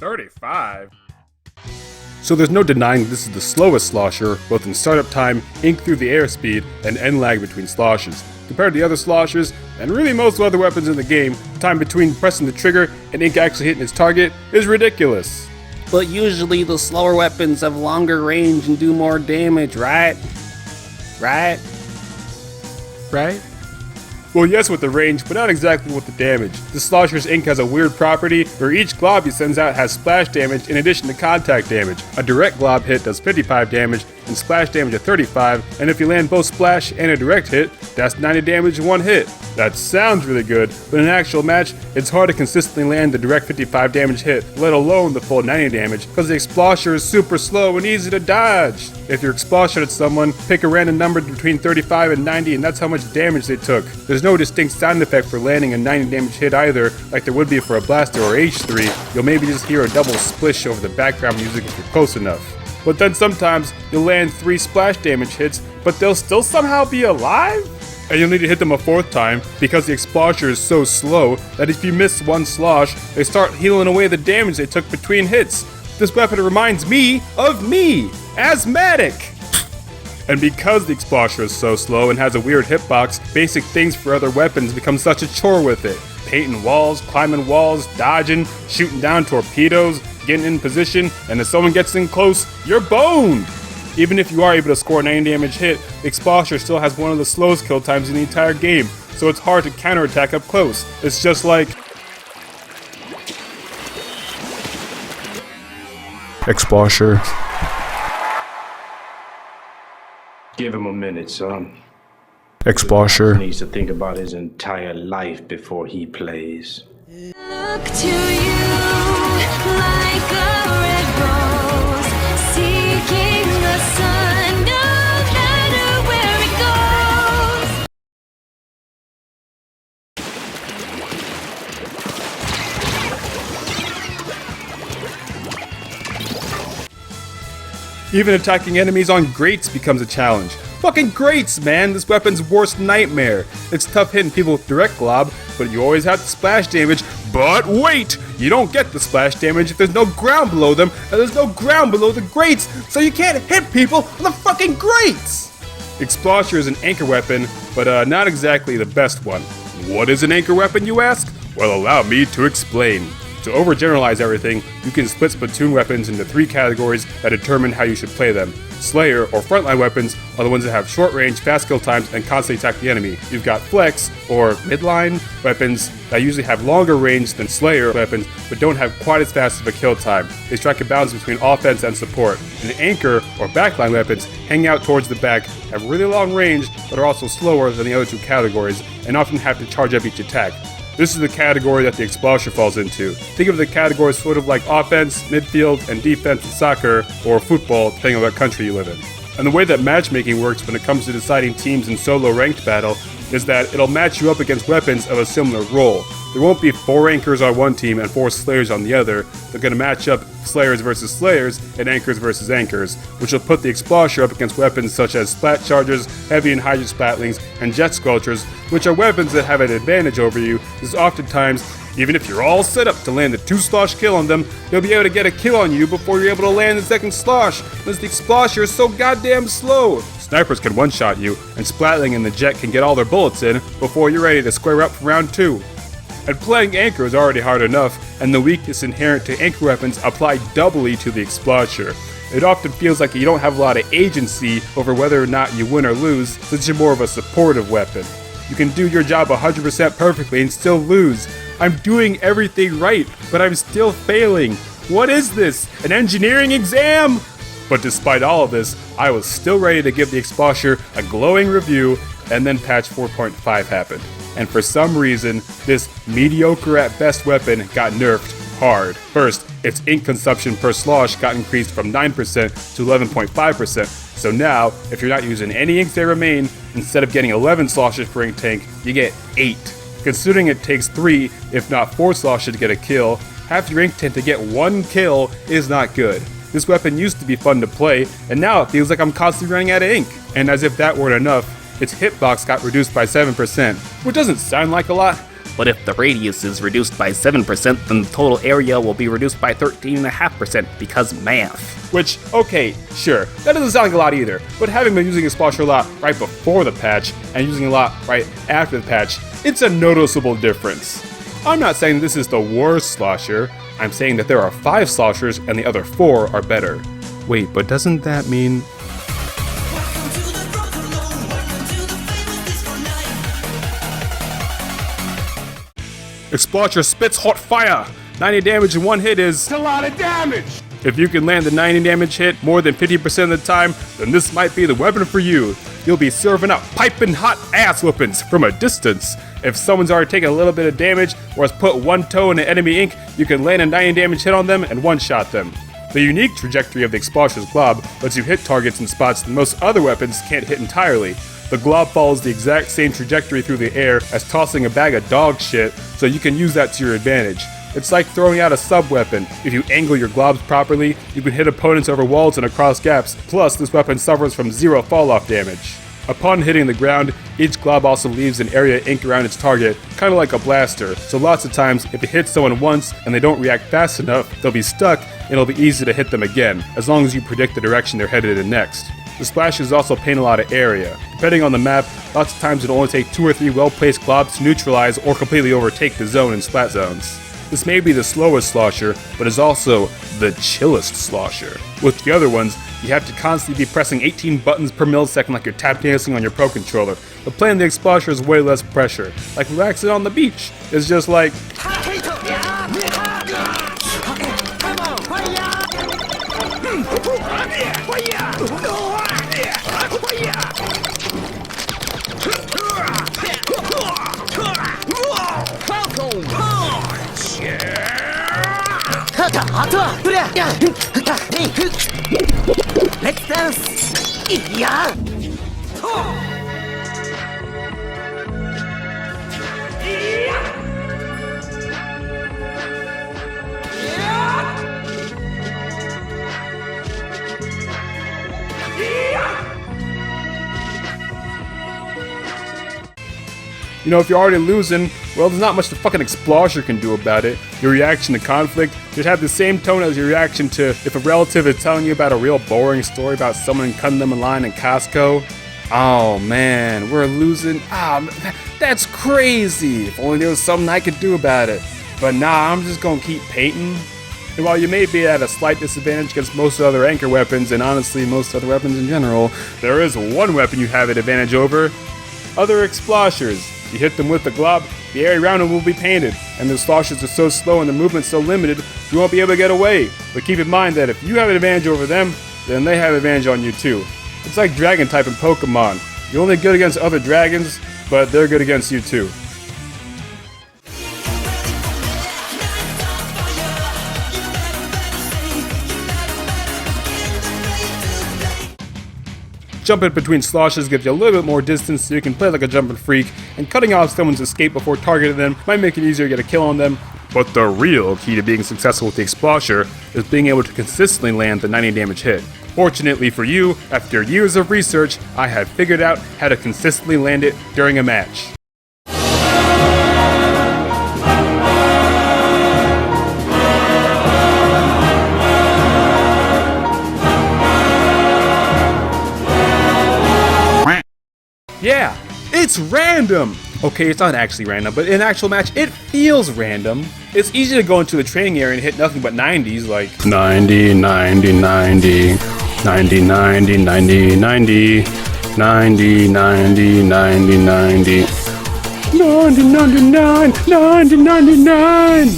35? So there's no denying this is the slowest slosher, both in startup time, ink through the air speed, and end lag between sloshes. Compared to the other sloshers, and really most other weapons in the game, the time between pressing the trigger and ink actually hitting its target is ridiculous. But usually the slower weapons have longer range and do more damage, right? Right? Well, yes, with the range, but not exactly with the damage. The slosher's ink has a weird property where each glob he sends out has splash damage in addition to contact damage. A direct glob hit does 55 damage and splash damage of 35, and if you land both splash and a direct hit, that's 90 damage in one hit. That sounds really good, but in an actual match, it's hard to consistently land the direct 55 damage hit, let alone the full 90 damage, because the Explosher is super slow and easy to dodge. If you're Explosher at someone, pick a random number between 35 and 90 and that's how much damage they took. There's no distinct sound effect for landing a 90 damage hit either, like there would be for a blaster or H3. You'll maybe just hear a double splish over the background music if you're close enough. But then sometimes you'll land 3 splash damage hits, but they'll still somehow be alive? And you'll need to hit them a 4th time because the Explosher is so slow that if you miss one slosh, they start healing away the damage they took between hits. This weapon reminds me of me, asthmatic! And because the Explosher is so slow and has a weird hitbox, basic things for other weapons become such a chore with it. Painting walls, climbing walls, dodging, shooting down torpedoes, getting in position, and if someone gets in close, you're boned! Even if you are able to score a 90 damage hit, the Explosher still has one of the slowest kill times in the entire game, so it's hard to counterattack up close. It's just like... Explosher. Give him a minute, son. Explosher. He needs to think about his entire life before he plays. Look to you like a red rose, seeking the sun, no matter where it goes. Even attacking enemies on grates becomes a challenge. Fucking grates, man! This weapon's worst nightmare. It's tough hitting people with direct glob, but you always have the splash damage. But wait! You don't get the splash damage if there's no ground below them, and there's no ground below the grates, so you can't hit people on the fucking grates! Explosher is an anchor weapon, but not exactly the best one. What is an anchor weapon, you ask? Well, allow me to explain. To overgeneralize everything, you can split Splatoon weapons into 3 categories that determine how you should play them. Slayer, or frontline weapons, are the ones that have short range, fast kill times, and constantly attack the enemy. You've got Flex, or midline, weapons that usually have longer range than Slayer weapons, but don't have quite as fast of a kill time. They strike a balance between offense and support. And Anchor, or backline weapons, hang out towards the back, have really long range, but are also slower than the other 2 categories, and often have to charge up each attack. This is the category that the Explosher falls into. Think of the categories sort of like offense, midfield, and defense in soccer, or football, depending on what country you live in. And the way that matchmaking works when it comes to deciding teams in solo ranked battle is that it'll match you up against weapons of a similar role. There won't be 4 anchors on one team and 4 slayers on the other. They're going to match up slayers versus slayers and anchors versus anchors, which will put the Explosher up against weapons such as splat chargers, heavy and hydra spatlings, and jet squelchers, which are weapons that have an advantage over you, because oftentimes, even if you're all set up to land a 2 slosh kill on them, they'll be able to get a kill on you before you're able to land the 2nd slosh, because the Explosher is so goddamn slow. Snipers can one-shot you, and Splatling and the Jet can get all their bullets in before you're ready to square up for round 2. And playing Anchor is already hard enough, and the weakness inherent to Anchor weapons apply doubly to the Explosher. It often feels like you don't have a lot of agency over whether or not you win or lose, since you're more of a supportive weapon. You can do your job 100% perfectly and still lose. I'm doing everything right, but I'm still failing. What is this? An engineering exam? But despite all of this, I was still ready to give the Explosher a glowing review, and then patch 4.5 happened. And for some reason, this mediocre at best weapon got nerfed hard. First, its ink consumption per slosh got increased from 9% to 11.5%. So now, if you're not using any inks that remain, instead of getting 11 sloshes per ink tank, you get 8. Considering it takes 3, if not 4 sloshes to get a kill, half your ink tank to get 1 kill is not good. This weapon used to be fun to play, and now it feels like I'm constantly running out of ink. And as if that weren't enough, its hitbox got reduced by 7%, which doesn't sound like a lot, but if the radius is reduced by 7%, then the total area will be reduced by 13.5% because math. Which, okay, sure, that doesn't sound like a lot either, but having been using Explosher a lot right before the patch and using a lot right after the patch, it's a noticeable difference. I'm not saying this is the worst slosher, I'm saying that there are 5 sloshers and the other 4 are better. Wait, but doesn't that mean... Explosher spits hot fire! 90 damage in one hit is... a lot of damage! If you can land the 90 damage hit more than 50% of the time, then this might be the weapon for you. You'll be serving up piping hot ass whoopings from a distance. If someone's already taken a little bit of damage or has put one toe in an enemy ink, you can land a 90 damage hit on them and one-shot them. The unique trajectory of the Explosher's glob lets you hit targets in spots that most other weapons can't hit entirely. The glob follows the exact same trajectory through the air as tossing a bag of dog shit, so you can use that to your advantage. It's like throwing out a sub-weapon. If you angle your globs properly, you can hit opponents over walls and across gaps, plus this weapon suffers from 0 fall-off damage. Upon hitting the ground, each glob also leaves an area inked around its target, kinda like a blaster, so lots of times if it hits someone once and they don't react fast enough, they'll be stuck and it'll be easy to hit them again, as long as you predict the direction they're headed in next. The splashes also paint a lot of area. Depending on the map, lots of times it'll only take 2 or 3 well-placed globs to neutralize or completely overtake the zone in splat zones. This may be the slowest slosher, but is also the chillest slosher. With the other ones, you have to constantly be pressing 18 buttons per millisecond like you're tap dancing on your Pro Controller, but playing the Explosher is way less pressure. Like relaxing on the beach. It's just like... Let's dance! Yeah! You know, if you're already losing, well, there's not much the fucking Explosher can do about it. Your reaction to conflict should have the same tone as your reaction to if a relative is telling you about a real boring story about someone cutting them in line in Costco. Oh man, we're losing. That's crazy. If only there was something I could do about it. But nah, I'm just gonna keep painting. And while you may be at a slight disadvantage against most other anchor weapons, and honestly most other weapons in general, there is one weapon you have an advantage over. Other Exploshers. You hit them with the glob, the area around them will be painted, and the sloshes are so slow and their movement so limited, you won't be able to get away. But keep in mind that if you have an advantage over them, then they have an advantage on you too. It's like dragon type in Pokemon. You're only good against other dragons, but they're good against you too. Jumping between sloshes gives you a little bit more distance so you can play like a jumping freak, and cutting off someone's escape before targeting them might make it easier to get a kill on them. But the real key to being successful with the Explosher is being able to consistently land the 90 damage hit. Fortunately for you, after years of research, I have figured out how to consistently land it during a match. Yeah, it's random! Okay, it's not actually random, but in an actual match, it feels random. It's easy to go into the training area and hit nothing but 90s, like 90, 90, 90, 90, 90, 90, 90, 90, 90, 90, 90, 90, 99, 90, 99.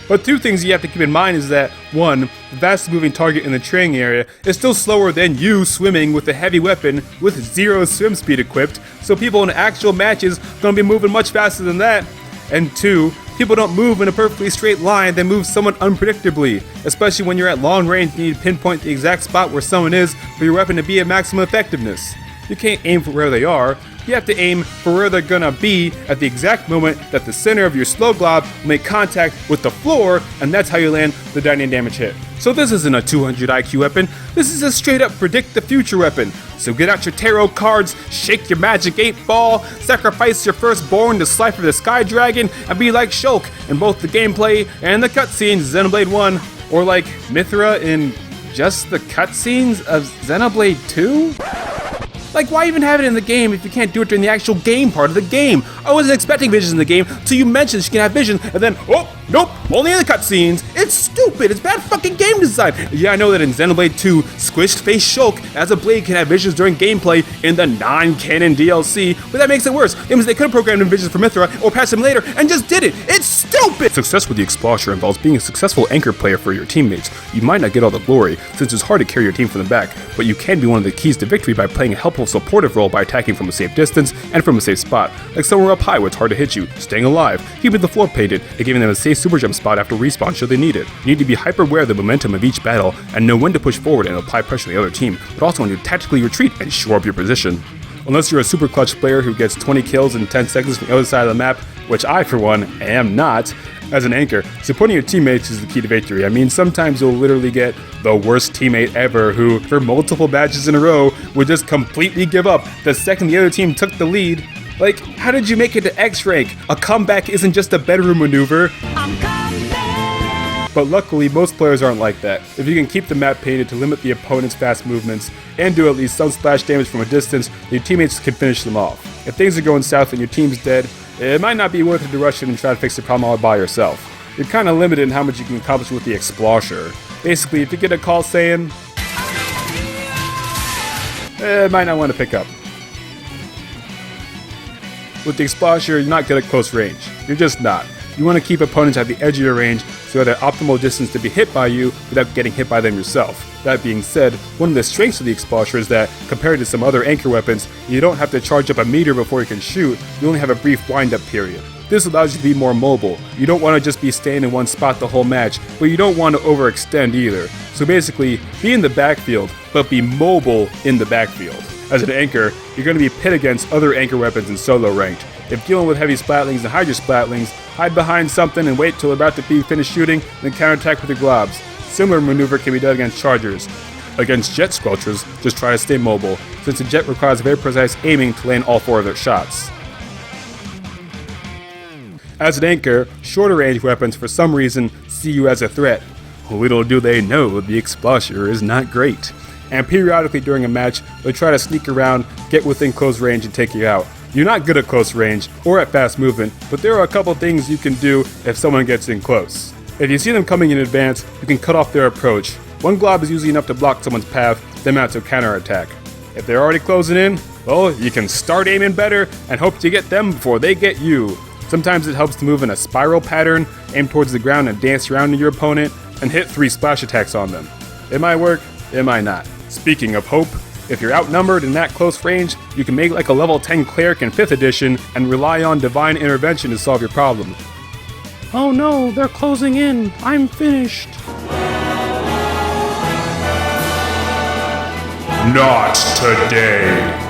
But 2 things you have to keep in mind is that, 1, the fastest moving target in the training area is still slower than you swimming with a heavy weapon with 0 swim speed equipped, so people in actual matches are going to be moving much faster than that. And 2, people don't move in a perfectly straight line, they move somewhat unpredictably, especially when you're at long range and you need to pinpoint the exact spot where someone is for your weapon to be at maximum effectiveness. You can't aim for where they are, you have to aim for where they're gonna be at the exact moment that the center of your slow glob will make contact with the floor, and that's how you land the dying damage hit. So this isn't a 200 IQ weapon, this is a straight up predict the future weapon. So get out your tarot cards, shake your magic 8-ball, sacrifice your firstborn to Slifer the Sky Dragon, and be like Shulk in both the gameplay and the cutscenes of Xenoblade 1, or like Mithra in just the cutscenes of Xenoblade 2? Like, why even have it in the game if you can't do it during the actual game part of the game? I wasn't expecting visions in the game till you mentioned she can have visions, and then, oh, nope, only in the cutscenes. It's stupid, it's bad fucking game design. Yeah, I know that in Xenoblade 2, Squished Face Shulk as a blade can have visions during gameplay in the non-canon DLC, but that makes it worse. It means they could have programmed in visions for Mithra or patched them later and just did it. It's stupid! Success with the Explosher involves being a successful anchor player for your teammates. You might not get all the glory, since it's hard to carry your team from the back, but you can be one of the keys to victory by playing a helpful supportive role by attacking from a safe distance and from a safe spot, like somewhere up high where it's hard to hit you, staying alive, keeping the floor painted, and giving them a safe super jump spot after respawn should they need it. You need to be hyper aware of the momentum of each battle and know when to push forward and apply pressure on the other team, but also when to tactically retreat and shore up your position. Unless you're a super clutch player who gets 20 kills in 10 seconds from the other side of the map, which I, for one, am not, as an anchor, supporting your teammates is the key to victory. I mean, sometimes you'll literally get the worst teammate ever who, for multiple matches in a row, would just completely give up the second the other team took the lead. Like, how did you make it to X rank? A comeback isn't just a bedroom maneuver. But luckily, most players aren't like that. If you can keep the map painted to limit the opponent's fast movements and do at least some splash damage from a distance, your teammates can finish them off. If things are going south and your team's dead, it might not be worth it to rush in and try to fix the problem all by yourself. You're kind of limited in how much you can accomplish with the Explosher. Basically, if you get a call saying, it might not want to pick up. With the Explosher, you're not good at close range. You're just not. You want to keep opponents at the edge of your range so they're at optimal distance to be hit by you without getting hit by them yourself. That being said, one of the strengths of the Explosher is that, compared to some other anchor weapons, you don't have to charge up a meter before you can shoot, you only have a brief wind-up period. This allows you to be more mobile. You don't want to just be staying in one spot the whole match, but you don't want to overextend either. So basically, be in the backfield, but be mobile in the backfield. As an anchor, you're going to be pit against other anchor weapons in solo ranked. If dealing with heavy splatlings and hide your splatlings, hide behind something and wait till they're about to be finished shooting, then counterattack with your globs. Similar maneuver can be done against chargers. Against jet squelchers, just try to stay mobile, since the jet requires very precise aiming to land all 4 of their shots. As an anchor, shorter range weapons for some reason see you as a threat. Little do they know the Explosher is not great. And periodically during a match, they'll try to sneak around, get within close range and take you out. You're not good at close range or at fast movement, but there are a couple things you can do if someone gets in close. If you see them coming in advance, you can cut off their approach. One glob is usually enough to block someone's path, then mount to counterattack. If they're already closing in, well, you can start aiming better and hope to get them before they get you. Sometimes it helps to move in a spiral pattern, aim towards the ground and dance around to your opponent, and hit 3 splash attacks on them. It might work, it might not. Speaking of hope, if you're outnumbered in that close range, you can make like a level 10 cleric in 5th edition and rely on divine intervention to solve your problem. Oh no, they're closing in. I'm finished. Not today.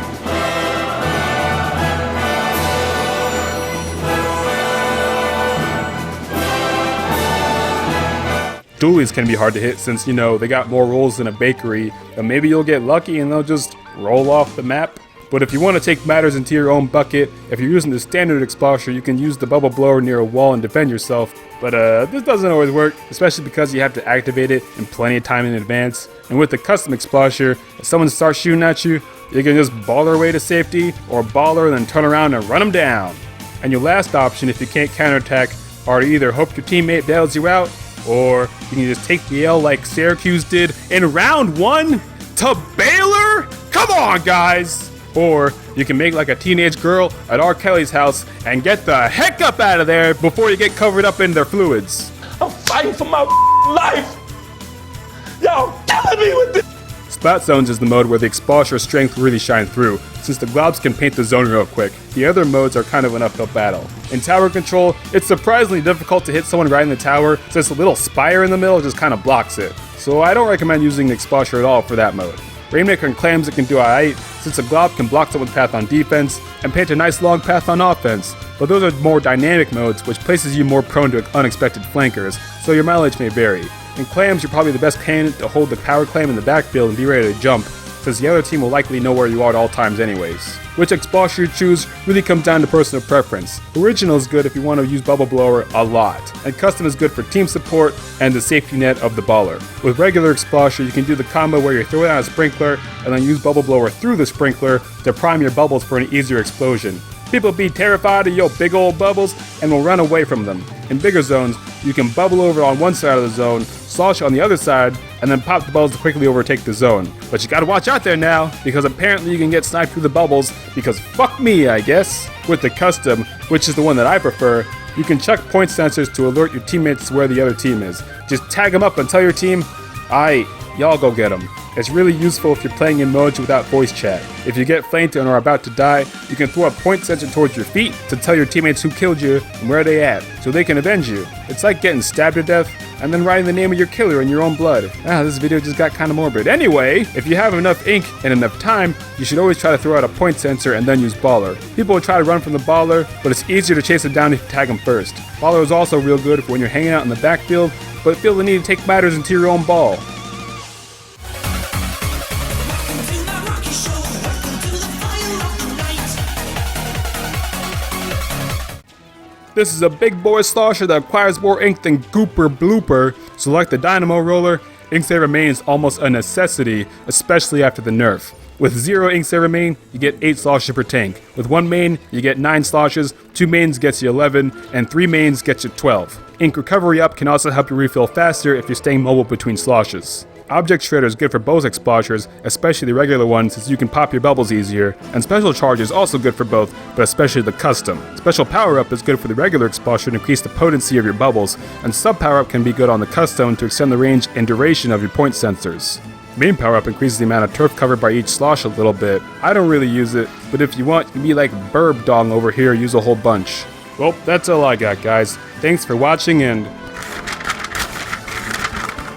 Dualies can be hard to hit since, they got more rolls than a bakery, and maybe you'll get lucky and they'll just roll off the map. But if you want to take matters into your own bucket, if you're using the standard Explosher, you can use the bubble blower near a wall and defend yourself. But this doesn't always work, especially because you have to activate it in plenty of time in advance. And with the custom Explosher, if someone starts shooting at you, you can just ball their way to safety, or baller and then turn around and run them down. And your last option, if you can't counterattack, are to either hope your teammate bails you out, or you can just take the L like Syracuse did in round 1 to Baylor? Come on, guys! Or you can make like a teenage girl at R. Kelly's house and get the heck up out of there before you get covered up in their fluids. I'm fighting for my life! Y'all killing me with this! Splat Zones is the mode where the Explosher strength really shines through, since the globs can paint the zone real quick. The other modes are kind of an uphill battle. In tower control, it's surprisingly difficult to hit someone right in the tower, since the little spire in the middle just kind of blocks it. So I don't recommend using the Explosher at all for that mode. Rainmaker and claims it can do alright, since a glob can block someone's path on defense, and paint a nice long path on offense, but those are more dynamic modes, which places you more prone to unexpected flankers, so your mileage may vary. In clams, you're probably the best candidate to hold the power clam in the backfield and be ready to jump, since the other team will likely know where you are at all times anyways. Which Explosher you choose really comes down to personal preference. Original is good if you want to use Bubble Blower a lot, and Custom is good for team support and the safety net of the baller. With regular Explosher, you can do the combo where you're throwing out a sprinkler and then use Bubble Blower through the sprinkler to prime your bubbles for an easier explosion. People be terrified of your big old bubbles and will run away from them. In bigger zones, you can bubble over on one side of the zone, slosh on the other side, and then pop the bubbles to quickly overtake the zone. But you gotta watch out there now, because apparently you can get sniped through the bubbles, because fuck me, I guess. With the custom, which is the one that I prefer, you can chuck point sensors to alert your teammates to where the other team is. Just tag them up and tell your team, aight, y'all go get them. It's really useful if you're playing in modes without voice chat. If you get flanked and are about to die, you can throw a point sensor towards your feet to tell your teammates who killed you and where they at, so they can avenge you. It's like getting stabbed to death and then writing the name of your killer in your own blood. This video just got kinda morbid. Anyway, if you have enough ink and enough time, you should always try to throw out a point sensor and then use baller. People will try to run from the baller, but it's easier to chase them down if you tag them first. Baller is also real good for when you're hanging out in the backfield, but feel the need to take matters into your own ball. This is a big boy slosher that acquires more ink than Gooper Blooper, so like the Dynamo Roller, ink save remain is almost a necessity, especially after the nerf. With 0 ink save remain, you get 8 sloshes per tank. With 1 main, you get 9 sloshes, 2 mains gets you 11, and 3 mains gets you 12. Ink recovery up can also help you refill faster if you're staying mobile between sloshes. Object Shredder is good for both Exploshers, especially the regular one since you can pop your bubbles easier, and Special Charge is also good for both, but especially the custom. Special Power Up is good for the regular Explosher to increase the potency of your bubbles, and Sub Power Up can be good on the custom to extend the range and duration of your point sensors. Main Power Up increases the amount of turf covered by each slosh a little bit. I don't really use it, but if you want, you can be like Burb Dong over here, use a whole bunch. Well, that's all I got, guys. Thanks for watching, and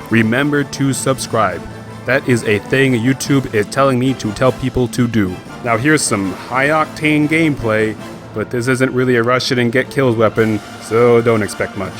remember to subscribe. That is a thing YouTube is telling me to tell people to do. Now here's some high-octane gameplay, but this isn't really a rush it and get kills weapon, so don't expect much.